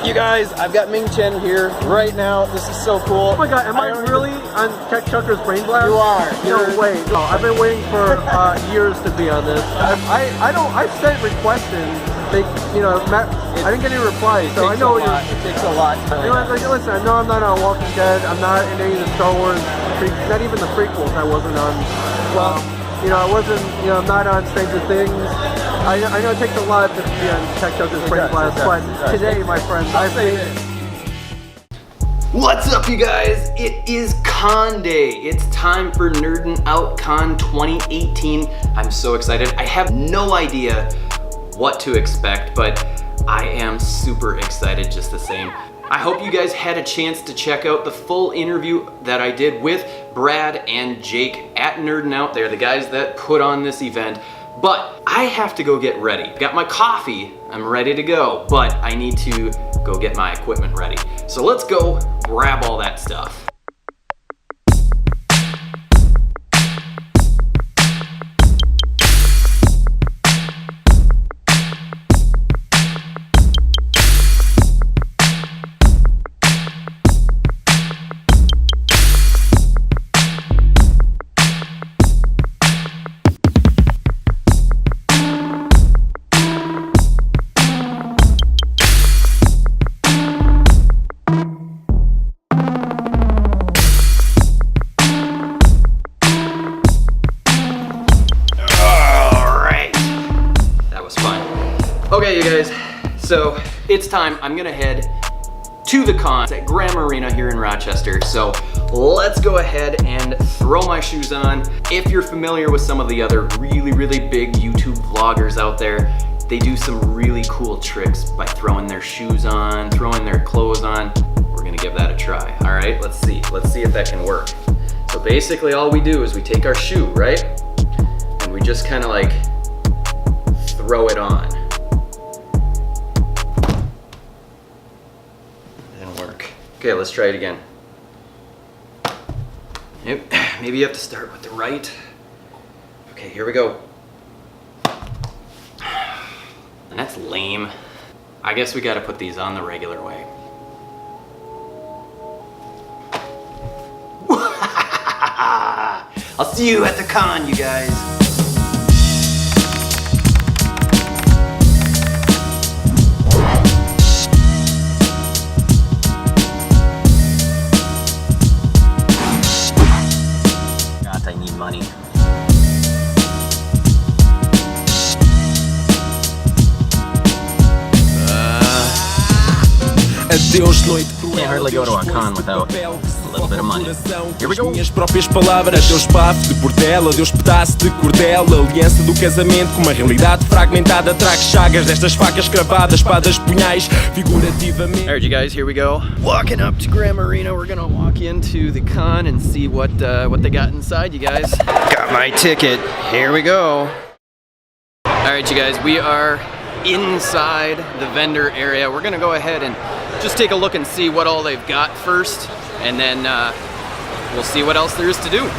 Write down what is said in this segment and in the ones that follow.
You guys, I've got Ming Chen here right now. This is so cool. Oh my god, am I really on TechChucker's Brain Blast? You are. No way. No, I've been waiting for years to be on this. I've sent requests in. I didn't get any replies, so I know it takes a lot. Listen, I know I'm not on Walking Dead. I'm not in any of the Star Wars, not even the prequels. I wasn't on. Well, I wasn't. I'm not on Stranger Things. I know it takes a lot to be on TechChucker's Brain Blast, but today, my friends, I've made it. What's up, you guys? It is Con Day. It's time for Nerdin Out Con 2018. I'm so excited. I have no idea what to expect, but I am super excited just the same. I hope you guys had a chance to check out the full interview that I did with Brad and Jake at Nerdin Out. They're the guys that put on this event. But I have to go get ready. Got my coffee, I'm ready to go, but I need to go get my equipment ready. So let's go grab all that stuff. Okay, you guys, so it's time. I'm gonna head to the con at Graham Arena here in Rochester. So let's go ahead and throw my shoes on. If you're familiar with some of the other really big YouTube vloggers out there, they do some really cool tricks by throwing their shoes on, throwing their clothes on. We're gonna give that a try. All right, let's see if that can work. So basically all we do is we take our shoe, right? And we just kind of like throw it on. Okay, let's try it again. Yep. Maybe you have to start with the right. Okay, here we go. And that's lame. I guess we gotta put these on the regular way. I'll see you at the con, you guys. Money. Can't hardly go to a con without a little bit of money. Here we go. Minhas próprias palavras, Deus passo de bordela, Deus pedaço de cordel, aliança do casamento com uma realidade fragmentada, trago chagas destas facas cravadas, espadas, punhais, figurativamente. Alright, you guys, here we go. Walking up to Graham Arena, we're gonna walk into the con and see what they got inside, you guys. Got my ticket. Here we go. Alright, you guys, we are inside the vendor area. We're gonna go ahead and just take a look and see what all they've got first, and then we'll see what else there is to do.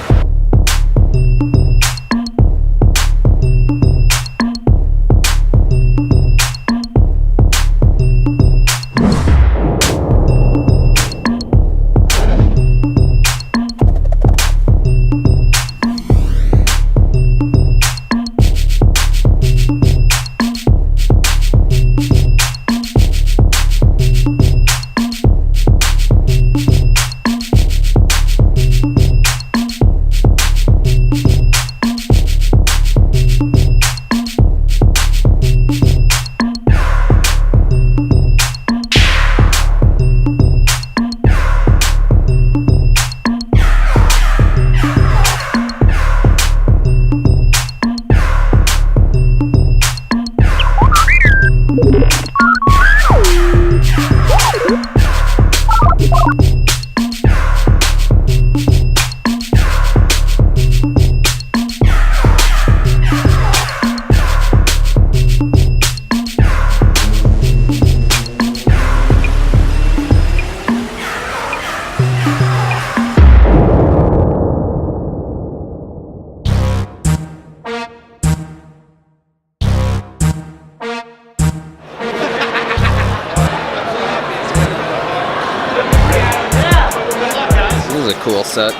is a cool set.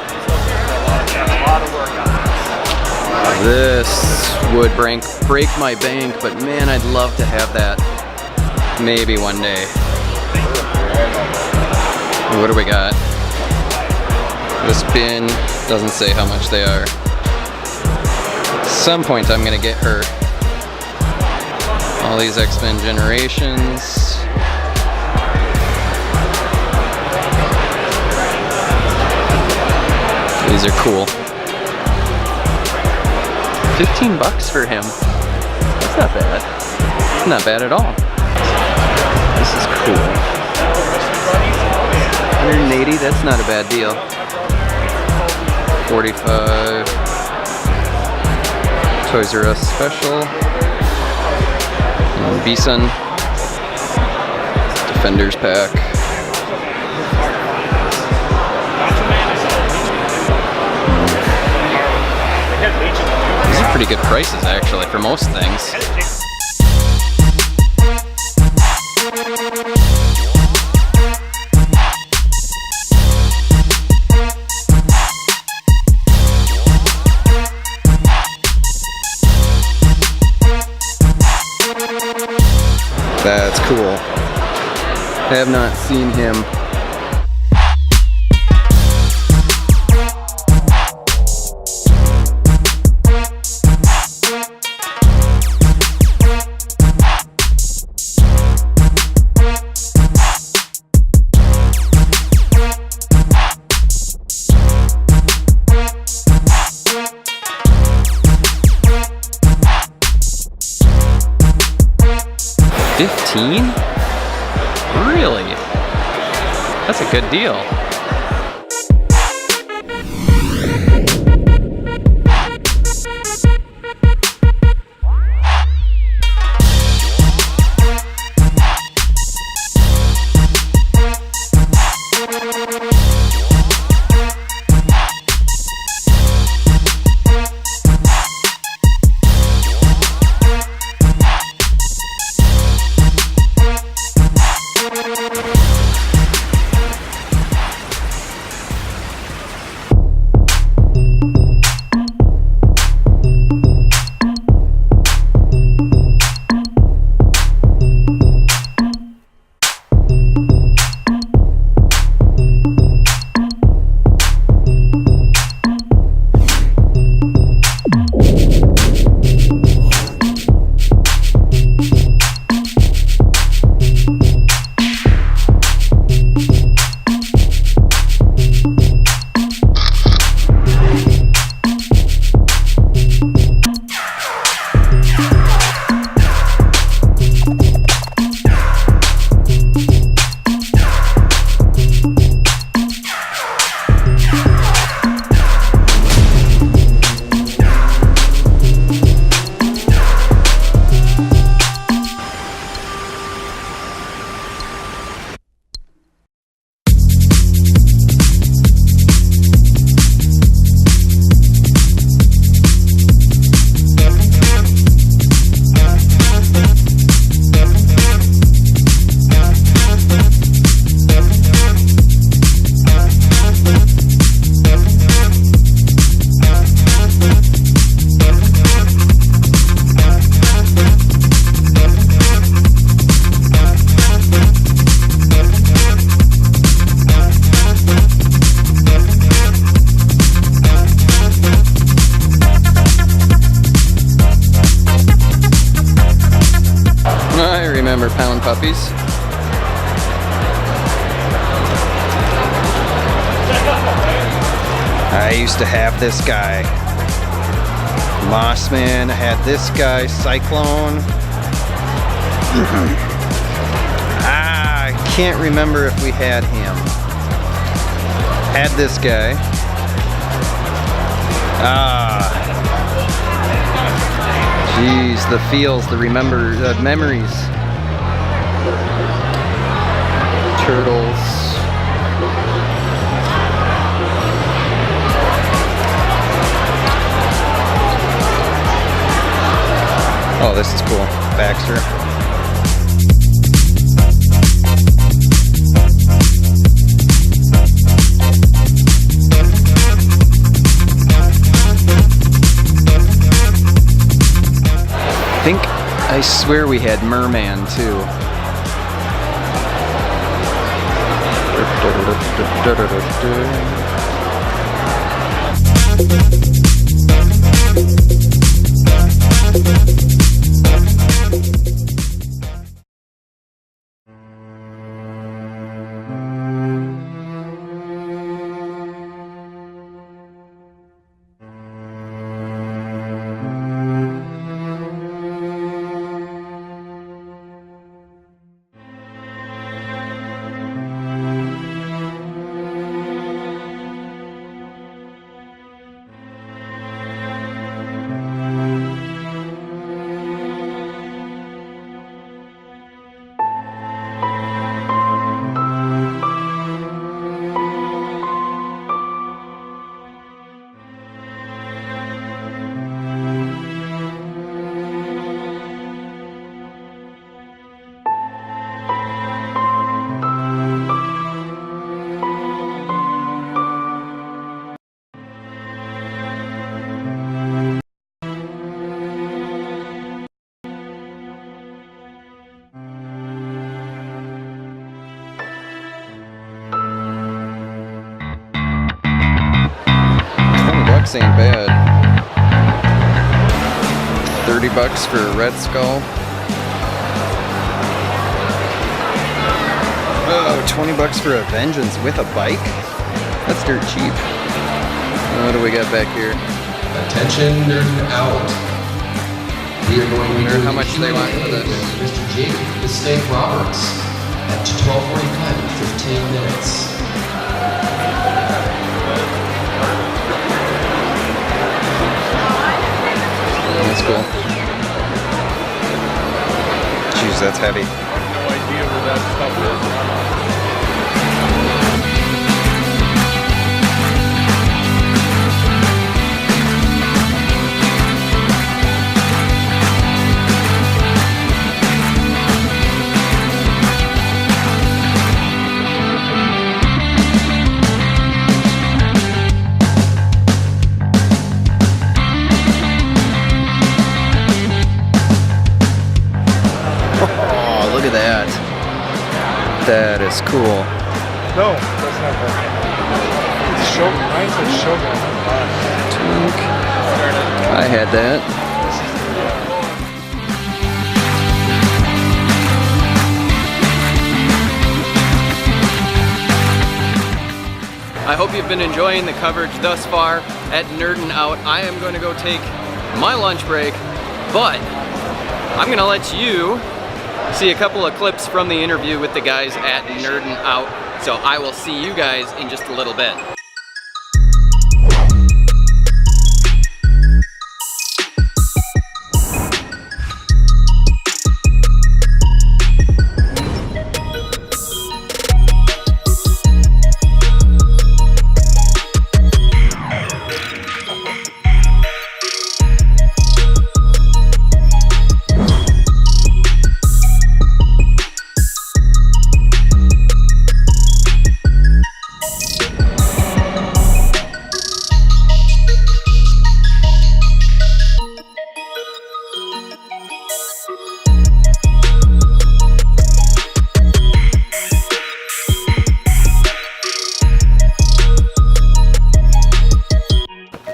This would break my bank, but man, I'd love to have that maybe one day. What do we got? This bin doesn't say how much they are. At some point I'm gonna get her. All these X-Men Generations. These are cool. 15 bucks for him. That's not bad. It's not bad at all. This is cool. 180, that's not a bad deal. 45. Toys R Us special. B-Sun. Defenders pack. These are pretty good prices actually for most things. That's cool. I have not seen him. $15? Really? That's a good deal. Puppies. I used to have this guy, Mossman. I had this guy, Cyclone. I can't remember if we had him. Had this guy. Jeez, the feels, the memories. Turtles. Oh, this is cool. Baxter. swear we had Merman too. $20 ain't bad. $30 for a Red Skull. Oh, $20 for a Vengeance with a bike? That's dirt cheap. What do we got back here? Attention, Nerdin Out. We are going to be doing How much they want for this? Mr. Jake the Snake Roberts at 12:45 in 15 minutes. That's cool. Jeez, that's heavy. I have no idea where that stuff is. That is cool. No, that's not that. It's Shogun. Mine says Shogun. Twink. I had that. I hope you've been enjoying the coverage thus far at Nerdin Out. I am going to go take my lunch break, but I'm going to let you see a couple of clips from the interview with the guys at Nerdin Out. So I will see you guys in just a little bit.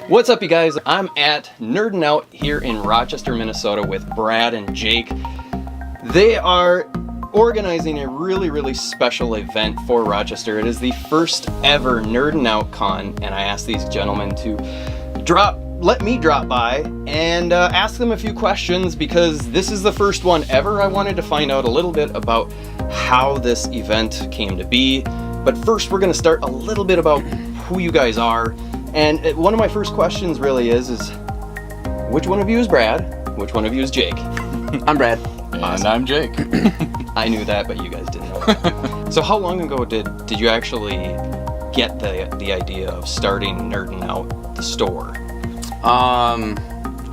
What's up, you guys? I'm at Nerdin Out here in Rochester, Minnesota with Brad and Jake. They are organizing a really special event for Rochester. It is the first ever NerdinOut Con, and I asked these gentlemen to let me drop by and ask them a few questions because this is the first one ever. I wanted to find out a little bit about how this event came to be. But first, we're going to start a little bit about who you guys are. And one of my first questions really is which one of you is Brad? Which one of you is Jake? I'm Brad. And I'm Jake. I knew that, but you guys didn't know that. So how long ago did you actually get the idea of starting Nerdin Out, the store?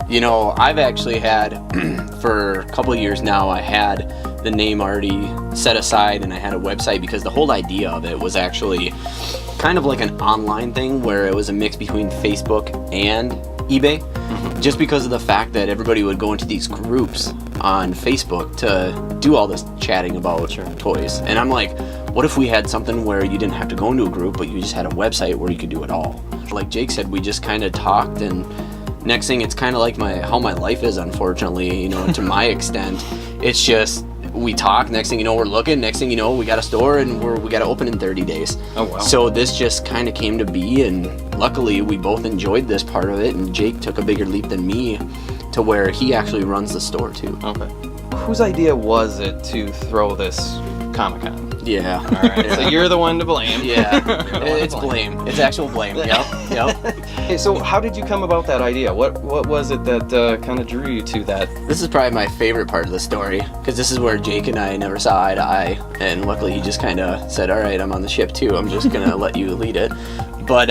You know, I've actually had, for a couple of years now, I had the name already set aside and I had a website because the whole idea of it was actually kind of like an online thing where it was a mix between Facebook and eBay, just because of the fact that everybody would go into these groups on Facebook to do all this chatting about toys. And I'm like, what if we had something where you didn't have to go into a group, but you just had a website where you could do it all? Like Jake said, we just kind of talked, and next thing, it's kind of like how my life is, unfortunately, you know, to my extent. It's just, we talk, next thing you know, we're looking, next thing you know, we got a store and we got to open in 30 days. Oh, wow. So this just kind of came to be, and luckily we both enjoyed this part of it, and Jake took a bigger leap than me to where he actually runs the store too. Okay. Whose idea was it to throw this Comic-Con? Yeah. All right. So you're the one to blame. Yeah. It's blame. It's actual blame. Yep. Hey, so how did you come about that idea? What was it that kind of drew you to that? This is probably my favorite part of the story, because this is where Jake and I never saw eye to eye, and luckily he just kind of said, all right, I'm on the ship too, I'm just gonna let you lead it. But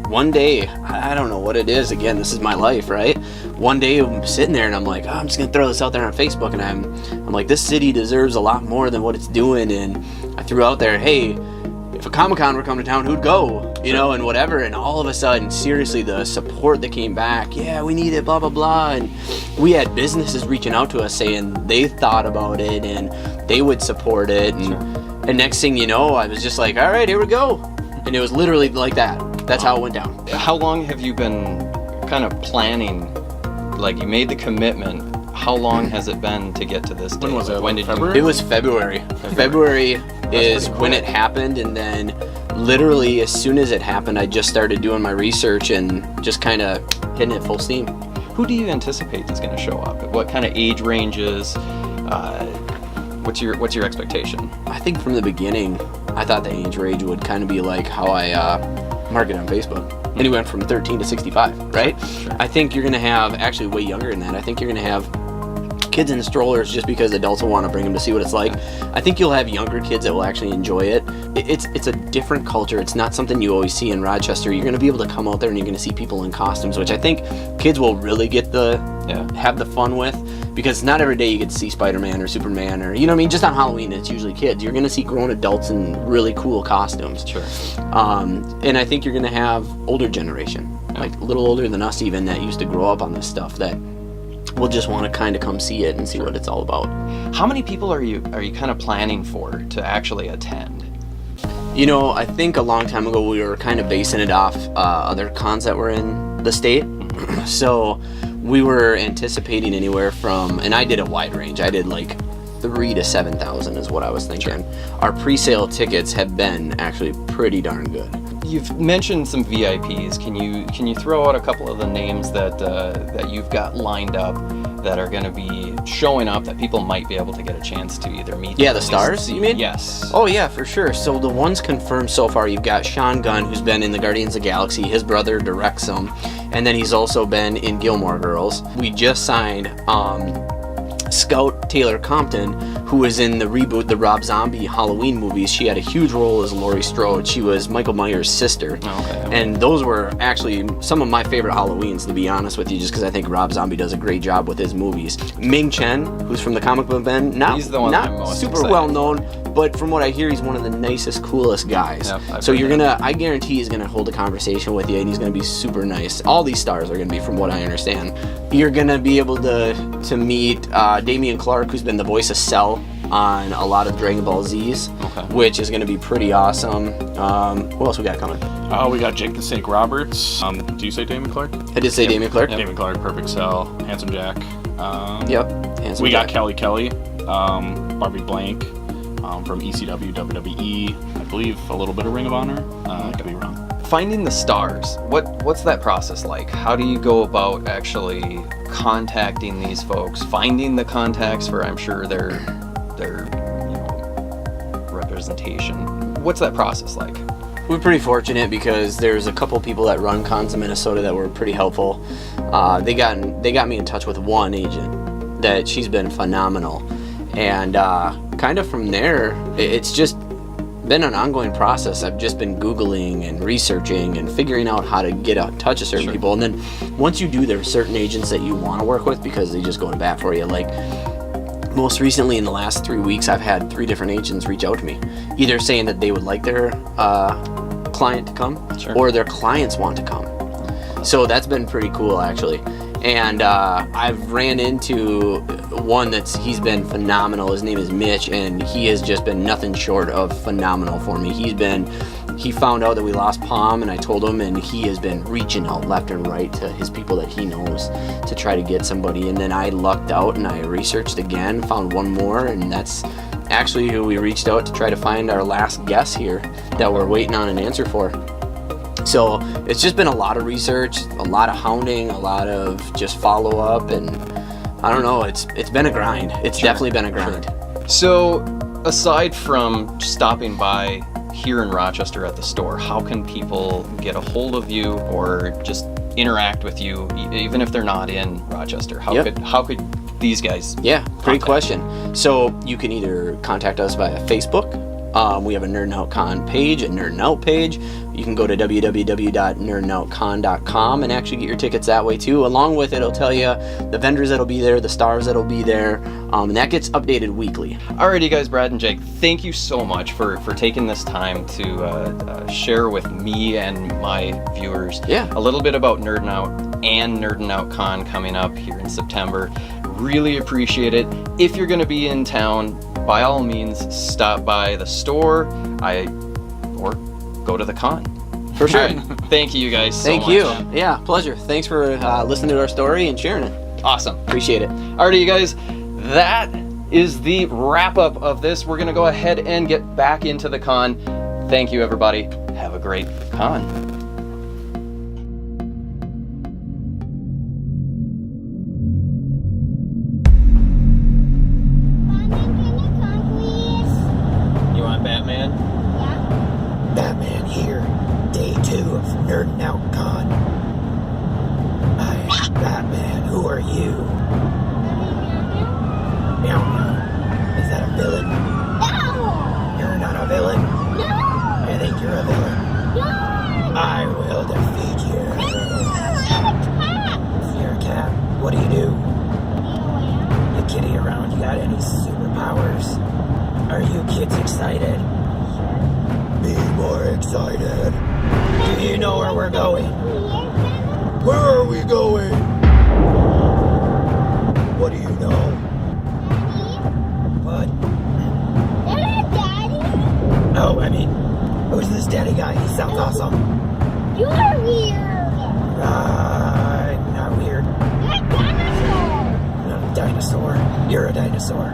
one day, I don't know what it is, again, this is my life, right? One day I'm sitting there and I'm like, I'm just gonna throw this out there on Facebook, and I'm like, this city deserves a lot more than what it's doing, and I threw out there, hey, if a Comic-Con were coming to town, who'd go? You know, and whatever, and all of a sudden, seriously, the support that came back, yeah, we need it, blah, blah, blah, and we had businesses reaching out to us saying they thought about it and they would support it, and next thing you know, I was just like, all right, here we go, and it was literally like that. That's how it went down. How long have you been kind of planning, like you made the commitment, how long has it been to get to this day? When was it? When did February? It was February. February is when it happened, and then literally as soon as it happened, I just started doing my research and just kind of hitting it full steam. Who do you anticipate is going to show up? What kind of age ranges? What's your expectation? I think from the beginning, I thought the age range would kind of be like how I market on Facebook. Anywhere from 13 to 65, right? Sure. I think you're going to have, actually way younger than that, I think you're going to have kids in strollers just because adults will want to bring them to see what it's like. I think you'll have younger kids that will actually enjoy it. It's a different culture. It's not something you always see in Rochester. You're going to be able to come out there and you're going to see people in costumes, which I think kids will really get have the fun with, because not every day you get to see Spider-Man or Superman or, you know what I mean? Just on Halloween, it's usually kids. You're going to see grown adults in really cool costumes. Sure. And I think you're going to have older generation, like a little older than us even, that used to grow up on this stuff, that will just want to kind of come see it and see what it's all about. How many people are you kind of planning for to actually attend? You know, I think a long time ago we were kind of basing it off other cons that were in the state. So we were anticipating anywhere from, and I did a wide range. I did like 3,000 to 7,000 is what I was thinking. Our pre-sale tickets have been actually pretty darn good. You've mentioned some VIPs. Can you throw out a couple of the names that you've got lined up that are going to be showing up that people might be able to get a chance to either meet? Yeah, the stars, you mean? Yes. Oh yeah, for sure. So the ones confirmed so far, you've got Sean Gunn, who's been in the Guardians of the Galaxy. His brother directs them, and then he's also been in Gilmore Girls. We just signed Scout Taylor Compton, who was in the reboot, the Rob Zombie Halloween movies. She had a huge role as Laurie Strode. She was Michael Myers' sister. Okay. And those were actually some of my favorite Halloweens, to be honest with you, just because I think Rob Zombie does a great job with his movies. Ming Chen, who's from the Comic Book Ben, He's the one I'm not most super excited well known, but from what I hear, he's one of the nicest, coolest guys. Yep, so you're gonna, I guarantee he's gonna hold a conversation with you, and he's gonna be super nice. All these stars are gonna be, from what I understand. You're gonna be able to meet Damian Clark, who's been the voice of Cell on a lot of Dragon Ball Z's, which is going to be pretty awesome. Who else we got coming? We got Jake the Snake Roberts. Do you say Damon Clark? I did say Damian Clark. Damon Clark, Perfect Cell, Handsome Jack. Handsome we Jack. got Kelly, Barbie Blank from ECW, WWE. I believe a little bit of Ring of Honor. I could be wrong. Finding the stars, what's that process like? How do you go about actually contacting these folks, finding the contacts for, I'm sure, their representation? What's that process like? We're pretty fortunate because there's a couple people that run cons in Minnesota that were pretty helpful. They got me in touch with one agent that she's been phenomenal, and kind of from there it's just been an ongoing process. I've just been Googling and researching and figuring out how to get in touch with certain people, and then once you do, there are certain agents that you want to work with because they just go to bat for you. Like most recently in the last 3 weeks, I've had 3 different agents reach out to me, either saying that they would like their client to come or their clients want to come. So that's been pretty cool, actually. And I've ran into one he's been phenomenal. His name is Mitch, and he has just been nothing short of phenomenal for me. He found out that we lost Palm, and I told him, and he has been reaching out left and right to his people that he knows to try to get somebody. And then I lucked out and I researched again, found one more, and that's actually who we reached out to try to find our last guest here that we're waiting on an answer for. So it's just been a lot of research, a lot of hounding, a lot of just follow up, and I don't know, it's been a grind. It's definitely been a grind. So aside from stopping by here in Rochester at the store, how can people get a hold of you or just interact with you, even if they're not in Rochester? How could these guys? Yeah, great question. So you can either contact us via Facebook. We have a Nerdin Out Con page, a Nerdin Out page. You can go to www.nerdinoutcon.com and actually get your tickets that way too. Along with it, it'll tell you the vendors that'll be there, the stars that'll be there, and that gets updated weekly. Alrighty guys, Brad and Jake, thank you so much for taking this time to share with me and my viewers a little bit about Nerdin Out and Nerdin Out Con coming up here in September. Really appreciate it. If you're going to be in town, by all means, stop by the store or go to the con. For sure. All right. Thank you guys so Thank much. you. Yeah, pleasure. Thanks for listening to our story and sharing it. Awesome. Appreciate it. Alrighty, you guys, that is the wrap up of this. We're going to go ahead and get back into the con. Thank you, everybody. Have a great con. Batman here, day 2 of Nerdin Out Con. I am Batman, who are you? Meow meow. Is that a villain? No! You're not a villain? No! I think you're a villain. No! I will defeat you. I'm a cat! You're a cat. What do? You kitty around, you got any superpowers? Are you kids excited? Be more excited. Do you know where we're going? Where are we going? What do you know? What? Daddy? Oh, I mean, who's this daddy guy? He sounds awesome. You're weird! Not weird. You're a dinosaur! I'm a dinosaur. You're a dinosaur.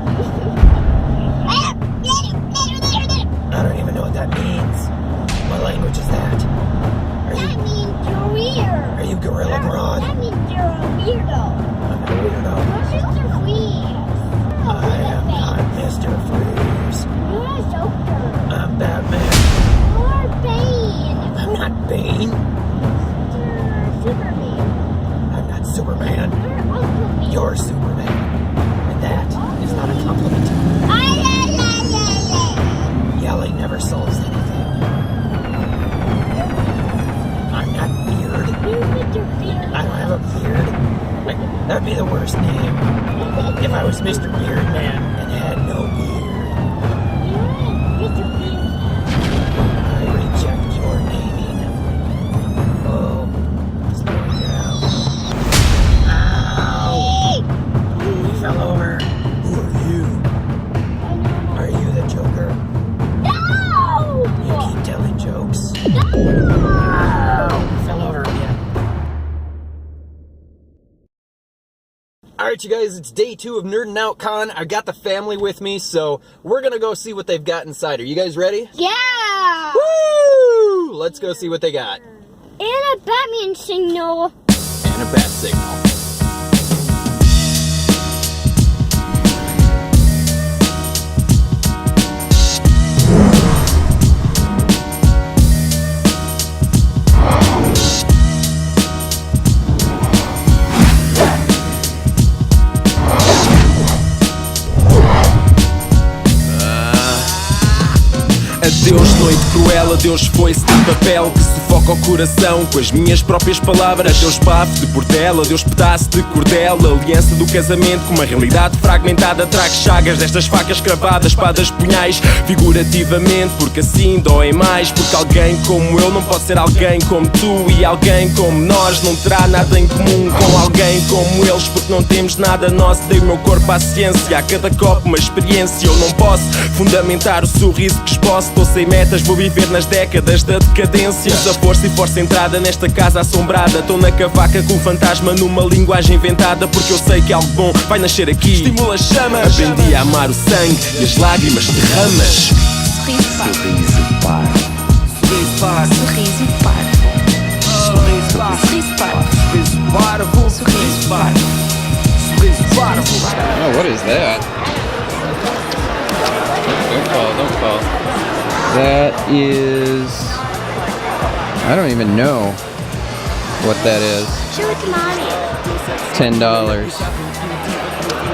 I don't even know what that means. What language is that? That means you're weird! Are you Gorilla Grodd? That means you're a weirdo! I'm not a weirdo. You're Mr. Freeze! I am not Mr. Freeze. You're a Joker! I'm Batman. You're Bane! I'm not Bane. You're Superman! I'm not Superman. You're Aquaman! You're Superman. And that is not a compliment. Yelling never solves anything. I'm not weird. You're Mr. Beard! I don't have a beard. That'd be the worst name. If I was Mr. Beard Man and had no beard. You're Mr. Beard! I reject your naming. Oh, slow down. Ow! We fell over. Who are you? Are you the Joker? No! You keep telling jokes. No! Ow! We fell over again. Alright, you guys, it's day 2 of Nerdin Out Con. I got the family with me, so we're gonna go see what they've got inside. Are you guys ready? Yeah! Woo! Let's go see what they got. And a Batman signal. And a bat signal. Adeus noite cruel, adeus foice de papel que sufoca o coração com as minhas próprias palavras. Adeus bafo de portela, adeus pedaço de cordel, aliança do casamento com uma realidade fragmentada. Trago chagas destas facas cravadas, espadas, punhais, figurativamente, porque assim dói mais. Porque alguém como eu não pode ser alguém como tu, e alguém como nós não terá nada em comum com alguém como eles, porque não temos nada nosso. Dei o meu corpo à ciência, a cada copo uma experiência. Eu não posso fundamentar o sorriso que esboço. Estou sem metas, vou viver nas décadas da decadência. Usa força e força entrada nesta casa assombrada. Estou na cavaca com o fantasma numa linguagem inventada, porque eu sei que algo bom vai nascer aqui. Estimula chamas. Aprendi a amar o sangue e as lágrimas derramas. Sorriso parvo. Sorriso parvo. Sorriso parvo. Sorriso parvo. Sorriso parvo. Sorriso parvo. Sorriso parvo. Oh, what is that? Don't fall. That is... I don't even know what that is. Show it to mommy. $10.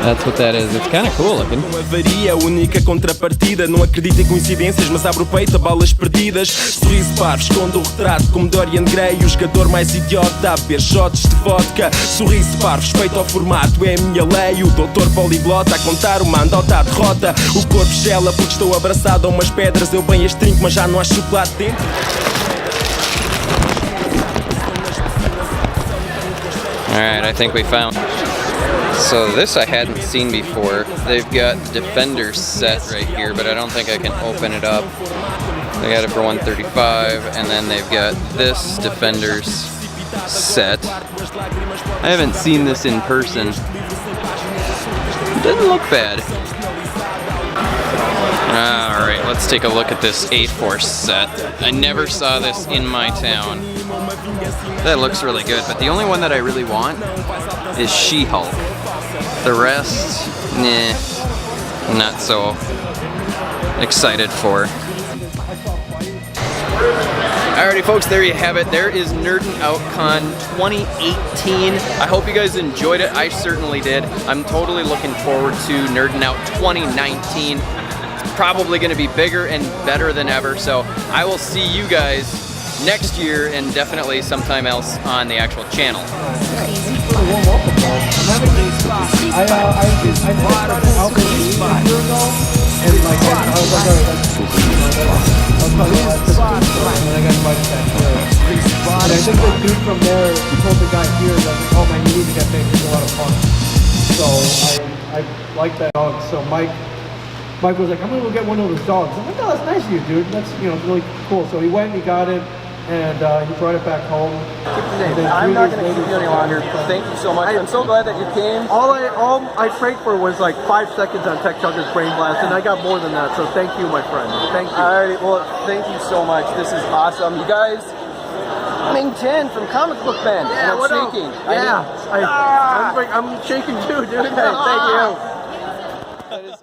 That's what that is. It's kind of cool looking. Uma varia, única contrapartida. Não acredito em coincidências, mas abro o peito a balas perdidas. Sorriso parvo, esconde o retrato como Dorian Gray, o jogador mais idiota a beber shots de vodka. Sorriso parvo, respeito ao formato, é a minha lei. O doutor poliglota a contar uma andota à derrota. O corpo gela porque estou abraçado a umas pedras. Eu bem as trinco, mas já não há chocolate dentro. Alright, I think we found. So this I hadn't seen before. They've got Defenders set right here, but I don't think I can open it up. They got it for $135, and then they've got this Defenders set. I haven't seen this in person. It doesn't look bad. Alright, let's take a look at this 8-Force set. I never saw this in my town. That looks really good, but the only one that I really want is She-Hulk. The rest, nah, not so excited for. Alrighty folks, there you have it. There is Nerdin Out Con 2018. I hope you guys enjoyed it. I certainly did. I'm totally looking forward to Nerdin Out 2019. It's probably going to be bigger and better than ever, so I will see you guys next year and definitely sometime else on the actual channel. And I think the dude from there told the guy here that, oh man, you need to get things, it's a lot of fun. So I like that dog. So Mike was like, I'm gonna go get one of those dogs. I'm like, oh, that's nice of you, dude. That's, you know, really cool. So he went and he got it, and he brought it back home. I'm not going to keep you any longer. Thank you so much. I'm so glad that you came. All I prayed for was like 5 seconds on TechChucker's Brain Blast, and I got more than that. So thank you, my friend. Thank you. Alright, well, thank you so much. This is awesome. You guys, Ming Chen from Comic Book Band. Yeah, and I'm shaking. Yeah, I'm shaking too, dude. Thank you. That is